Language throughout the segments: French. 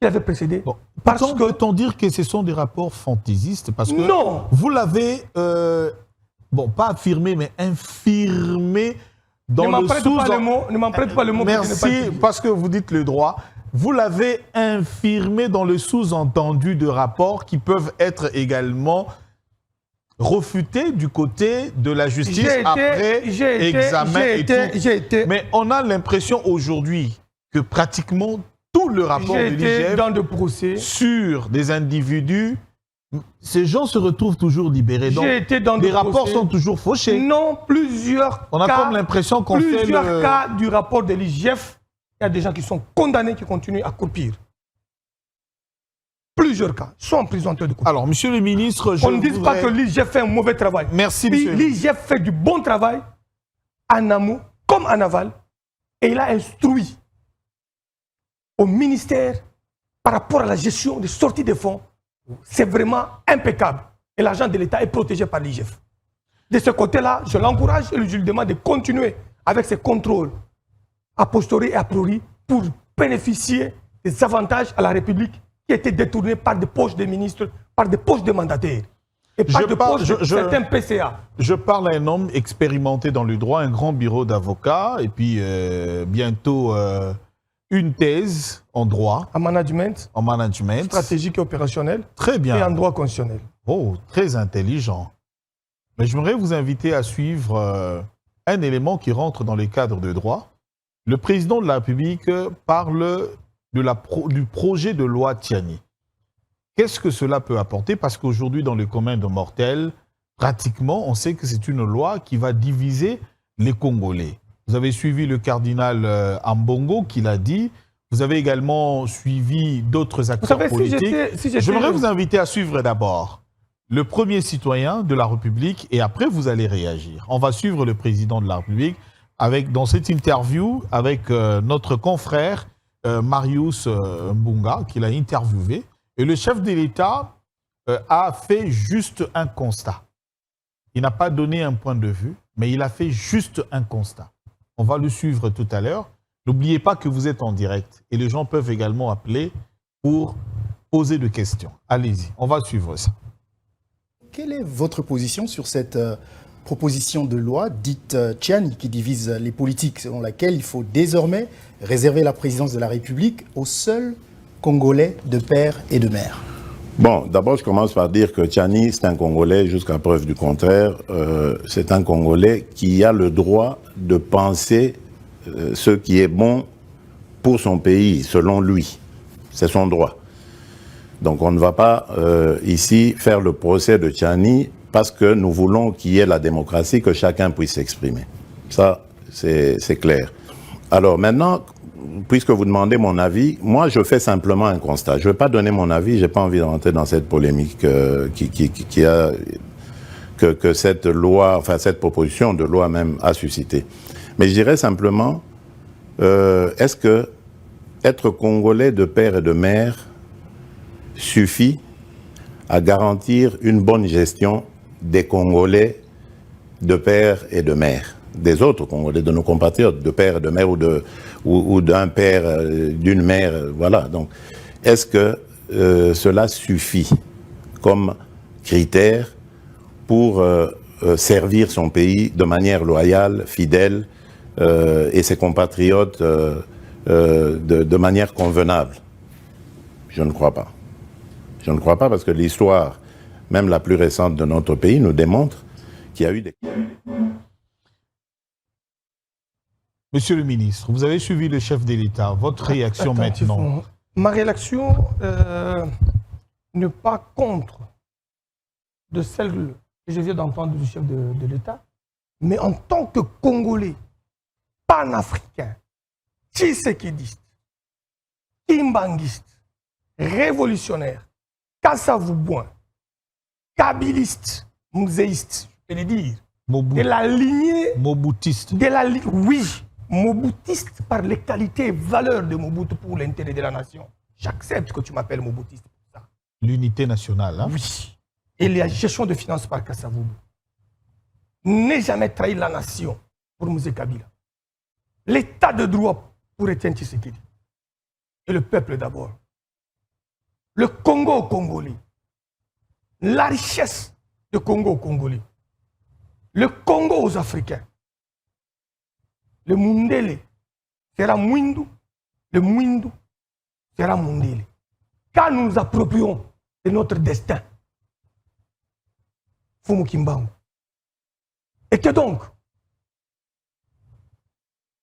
qui avait précédé. Bon, Parce que... Peut-on dire que ce sont des rapports fantaisistes? Parce que non. Vous l'avez, bon, pas affirmé, mais infirmé dans le sous-entendu. Ne m'en prête pas le mot. Merci, parce que vous dites le droit. Vous l'avez infirmé dans le sous-entendu de rapports qui peuvent être également refutés du côté de la justice après examen et tout. Mais on a l'impression aujourd'hui que pratiquement tout le rapport de l'IGF dans de procès sur des individus, ces gens se retrouvent toujours libérés. Donc, les rapports sont toujours fauchés. Non, plusieurs On a comme l'impression qu'on fait plusieurs cas du rapport de l'IGF, il y a des gens qui sont condamnés qui continuent à croupir. Plusieurs cas sont en prison de croupir. Alors, monsieur le ministre, on ne dit pas que l'IGF fait un mauvais travail. Merci, monsieur. L'IGF fait du bon travail en amont comme en aval et il a instruit au ministère par rapport à la gestion des sorties de fonds. C'est vraiment impeccable. Et l'argent de l'État est protégé par l'IGF. De ce côté-là, je l'encourage et je lui demande de continuer avec ses contrôles a posteriori et a priori pour bénéficier des avantages à la République qui étaient détournés par des poches des ministres, par des poches des mandataires et par des poches de certains PCA. Je parle à un homme expérimenté dans le droit, un grand bureau d'avocats et puis bientôt une thèse en droit. En management. En management. Stratégique et opérationnel. Très bien. Et en droit constitutionnel. Oh, très intelligent. Mais j'aimerais vous inviter à suivre un élément qui rentre dans les cadres de droit. Le président de la République parle du projet de loi Tiani. Qu'est-ce que cela peut apporter? Parce qu'aujourd'hui, dans le commun de mortels, pratiquement, on sait que c'est une loi qui va diviser les Congolais. Vous avez suivi le cardinal Ambongo qui l'a dit. Vous avez également suivi d'autres acteurs politiques. J'aimerais vous inviter à suivre d'abord le premier citoyen de la République et après vous allez réagir. On va suivre le président de la République dans cette interview avec notre confrère Marius Mbunga qui l'a interviewé. Et le chef de l'État a fait juste un constat. Il n'a pas donné un point de vue, mais il a fait juste un constat. On va le suivre tout à l'heure. N'oubliez pas que vous êtes en direct et les gens peuvent également appeler pour poser des questions. Allez-y, on va suivre ça. Quelle est votre position sur cette proposition de loi dite Tiani qui divise les politiques, selon laquelle il faut désormais réserver la présidence de la République aux seuls Congolais de père et de mère? Bon, d'abord, je commence par dire que Tiani, c'est un Congolais, jusqu'à preuve du contraire. C'est un Congolais qui a le droit de penser ce qui est bon pour son pays, selon lui. C'est son droit. Donc, on ne va pas ici faire le procès de Tiani parce que nous voulons qu'il y ait la démocratie, que chacun puisse s'exprimer. Ça, c'est clair. Alors maintenant, puisque vous demandez mon avis, moi je fais simplement un constat. Je ne vais pas donner mon avis, je n'ai pas envie de rentrer dans cette polémique que cette loi, enfin cette proposition de loi même a suscité. Mais je dirais simplement, est-ce que être Congolais de père et de mère suffit à garantir une bonne gestion des Congolais de père et de mère, des autres Congolais, de nos compatriotes, de père et de mère ou d'un père, d'une mère, voilà. Donc, est-ce que cela suffit comme critère pour servir son pays de manière loyale, fidèle, et ses compatriotes de manière convenable? Je ne crois pas. Je ne crois pas parce que l'histoire, même la plus récente de notre pays, nous démontre qu'il y a eu des... Monsieur le ministre, vous avez suivi le chef de l'État. Votre réaction maintenant? Ma réaction n'est pas contre de celle que je viens d'entendre du chef de l'État, mais en tant que Congolais, panafricain, tshisekidiste, kimbanguiste, révolutionnaire, kassavoubouin, kabiliste, mouséiste, je peux le dire, de la lignée... Moboutiste. Oui, moboutiste par les qualités et valeurs de Mobutu pour l'intérêt de la nation. J'accepte que tu m'appelles moboutiste pour ça. L'unité nationale, hein? Oui. Et la gestion de finances par Kassavoubou. N'ai jamais trahi la nation pour Mouzé Kabila. L'état de droit pour Étienne Tshisekedi. Et le peuple d'abord. le Congo aux Congolais, la richesse du Congo aux Congolais, le Congo aux Africains. Le Mundele sera Mwindu, le Mwindu sera Mundele. Quand nous nous approprions de notre destin, Fumu Kimbangu. Et que donc,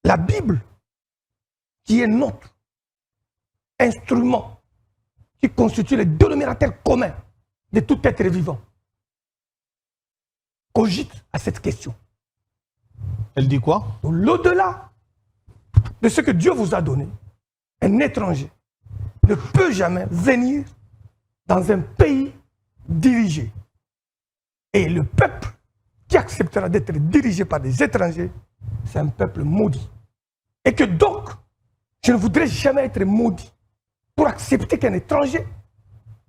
la Bible, qui est notre instrument, qui constitue le dénominateur commun de tout être vivant, cogite à cette question. Elle dit quoi? L'au-delà de ce que Dieu vous a donné, un étranger ne peut jamais venir dans un pays dirigé. Et le peuple qui acceptera d'être dirigé par des étrangers, c'est un peuple maudit. Et que donc, je ne voudrais jamais être maudit pour accepter qu'un étranger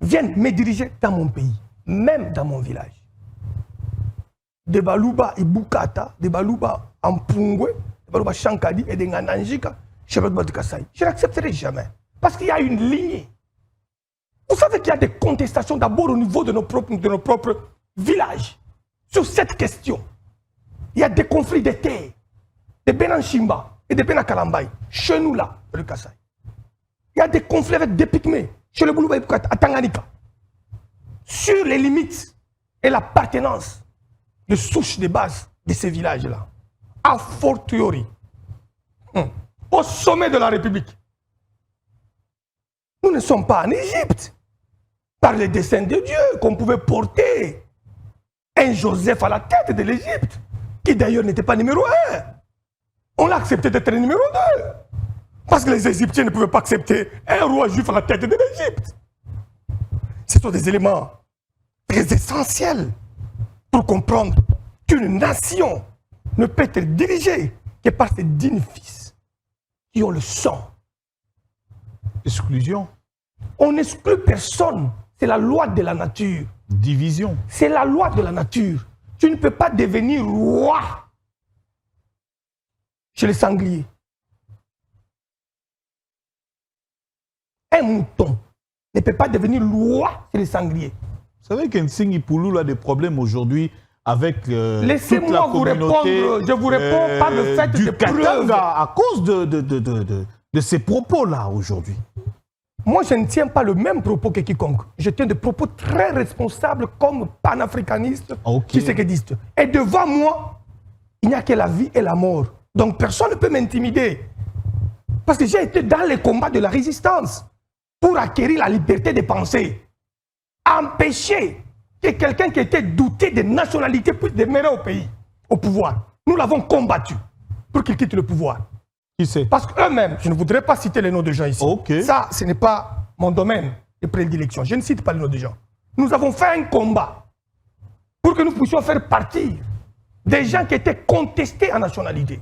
vienne me diriger dans mon pays, même dans mon village. De Baluba et Bukata, de Baluba Ampungwe, de Baluba Shankadi et de Ngananjika, je n'accepterai jamais. Parce qu'il y a une lignée. Vous savez qu'il y a des contestations d'abord au niveau de nos propres villages. Sur cette question, il y a des conflits de terres, de Benanchimba et de Benakalambay, chez nous là, le Kassai. Il y a des conflits avec des Pygmées, chez le Baluba et Bukata, à Tanganyika. Sur les limites et l'appartenance de souche de base de ces villages-là, a fortiori, au sommet de la République. Nous ne sommes pas en Égypte, par les desseins de Dieu, qu'on pouvait porter un Joseph à la tête de l'Égypte, qui d'ailleurs n'était pas numéro 1. On l'a accepté d'être numéro 2. Parce que les Égyptiens ne pouvaient pas accepter un roi juif à la tête de l'Égypte. Ce sont des éléments très essentiels pour comprendre qu'une nation ne peut être dirigée que par ses dignes fils qui ont le sang. Exclusion. On n'exclut personne. C'est la loi de la nature. Division. C'est la loi de la nature. Tu ne peux pas devenir roi chez les sangliers. Un mouton ne peut pas devenir roi chez les sangliers. Vous savez qu'Nsinghi Pouloulou a des problèmes aujourd'hui avec laissez-moi vous répondre, je vous réponds par le fait du de preuves. Katanga à cause de ces propos-là aujourd'hui. Moi, je ne tiens pas le même propos que quiconque. Je tiens des propos très responsables comme panafricaniste, tshisekidiste. Et devant moi, il n'y a que la vie et la mort. Donc personne ne peut m'intimider. Parce que j'ai été dans les combats de la résistance pour acquérir la liberté de penser. Empêcher que quelqu'un qui était douté de nationalité puisse demeurer au pays, au pouvoir. Nous l'avons combattu pour qu'il quitte le pouvoir. Qui c'est? Parce qu'eux-mêmes, je ne voudrais pas citer les noms de gens ici. Ça, ce n'est pas mon domaine de prédilection. Je ne cite pas les noms de gens. Nous avons fait un combat pour que nous puissions faire partir des gens qui étaient contestés en nationalité.